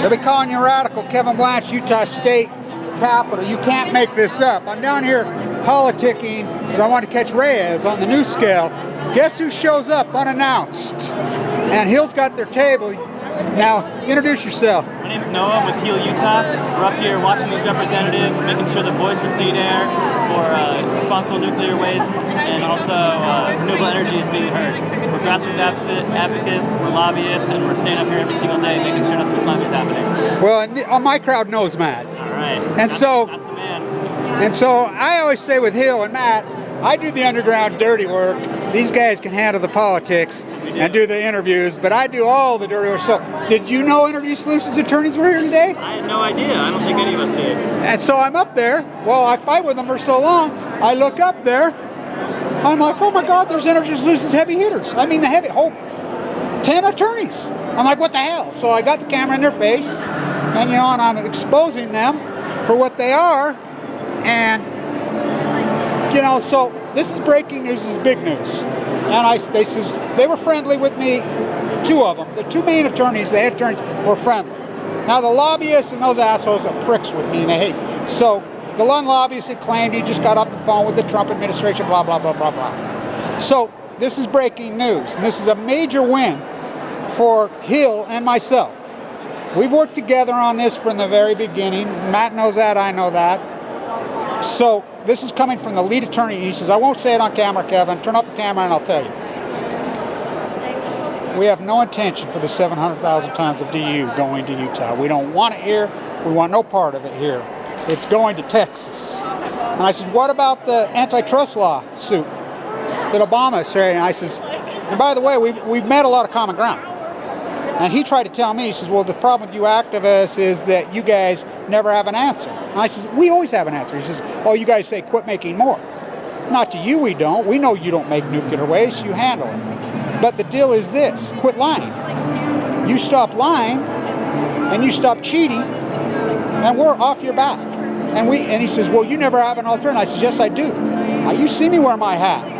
They'll be calling you radical. Kevin Blanch, Utah State Capitol. You can't make this up. I'm down here politicking because I want to catch Reyes on the NUSCALE. Guess who shows up unannounced? And Hill's got their table. Now, introduce yourself. My name's Noah. I'm with Heal Utah. We're up here watching these representatives, making sure the voice for clean air, for responsible nuclear waste, and also renewable energy is being heard. We're grassroots advocates, we're lobbyists, and we're staying up here every single day making sure nothing slimy is happening. Well, and my crowd knows Matt. All right. And that's the man. And so I always say with Hill and Matt, I do the underground dirty work. These guys can handle the politics and do the interviews, but I do all the dirty work. So, did you know Energy Solutions attorneys were here today? I had no idea. I don't think any of us did. And so I'm up there. Well, I fight with them for so long. I look up there. I'm like, oh my God, there's Energy Solutions heavy hitters. I mean, the heavy, 10 attorneys. I'm like, what the hell? So I got the camera in their face, and and I'm exposing them for what they are, and so this is breaking news, this is big news. And they were friendly with me, two of them. The two main attorneys, the head attorneys, were friendly. Now the lobbyists and those assholes are pricks with me and they hate me. So the one lobbyist had claimed he just got off the phone with the Trump administration, blah, blah, blah, blah, blah. So this is breaking news. And this is a major win for Hill and myself. We've worked together on this from the very beginning. Matt knows that, I know that. So this is coming from the lead attorney. He says, I won't say it on camera, Kevin. Turn off the camera and I'll tell you. We have no intention for the 700,000 tons of DU going to Utah. We don't want it here. We want no part of it here. It's going to Texas. And I said, what about the antitrust law suit that Obama is saying? And I says, and by the way, we've met a lot of common ground. And he tried to tell me, he says, well, the problem with you activists is that you guys never have an answer. And I says, we always have an answer. He says, oh, you guys say quit making more. Not to you, we don't. We know you don't make nuclear waste, you handle it. But the deal is this, quit lying. You stop lying, and you stop cheating, and we're off your back. And he says, well, you never have an alternative. I says, yes, I do. Now, you see me wear my hat.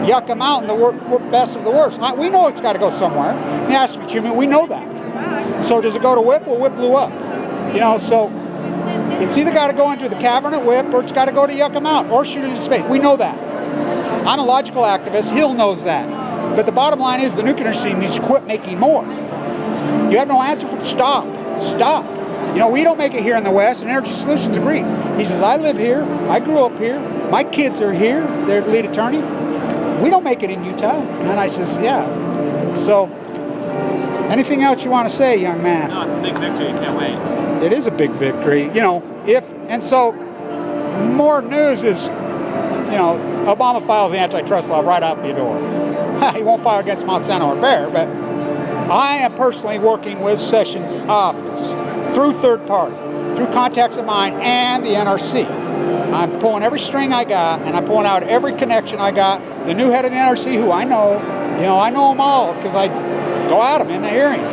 Yuck them out in the best of the worst. We know it's got to go somewhere. In the ask for human, we know that. So does it go to WIP? Well, WIP blew up. So it's either got to go into the cavern at WIP or it's got to go to yuck them out or shoot it into space. We know that. I'm a logical activist. Hill knows that. But the bottom line is the nuclear industry needs to quit making more. You have no answer for stop. We don't make it here in the West, and Energy Solutions agreed. He says, I live here. I grew up here. My kids are here. They're the lead attorney. We don't make it in Utah. And I says, yeah. So, anything else you want to say, young man? No, it's a big victory. Can't wait. It is a big victory. So more news is, Obama files the antitrust law right out the door. He won't file against Monsanto or Bayer, but I am personally working with Sessions' office through third party, through contacts of mine and the NRC. I'm pulling every string I got, and I'm pulling out every connection I got. The new head of the NRC, who I know them all because I go at them in the hearings.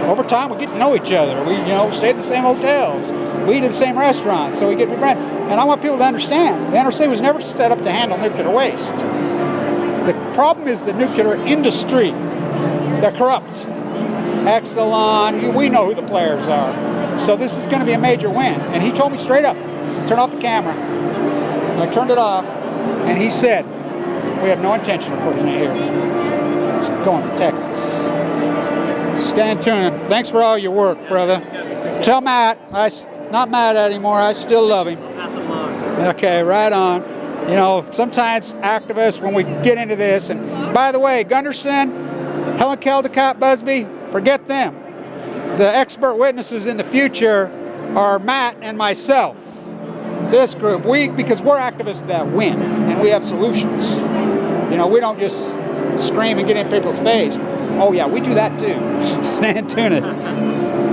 Over time, we get to know each other. We, stay at the same hotels. We eat at the same restaurants, so we get to be friends. And I want people to understand, the NRC was never set up to handle nuclear waste. The problem is the nuclear industry. They're corrupt. Exelon, we know who the players are. So this is going to be a major win. And he told me straight up, he says, turn off the camera. And I turned it off, and he said, we have no intention of putting it here. It's going to Texas. Stand tuned. Thanks for all your work, brother. Tell Matt, I'm not mad at him anymore. I still love him. Okay, right on. Sometimes activists, when we get into this, and by the way, Gunderson, Helen Caldecott, Busby, forget them. The expert witnesses in the future are Matt and myself. This group, because we're activists that win, and we have solutions. We don't just scream and get in people's face. Oh yeah, we do that too. Stand tuned.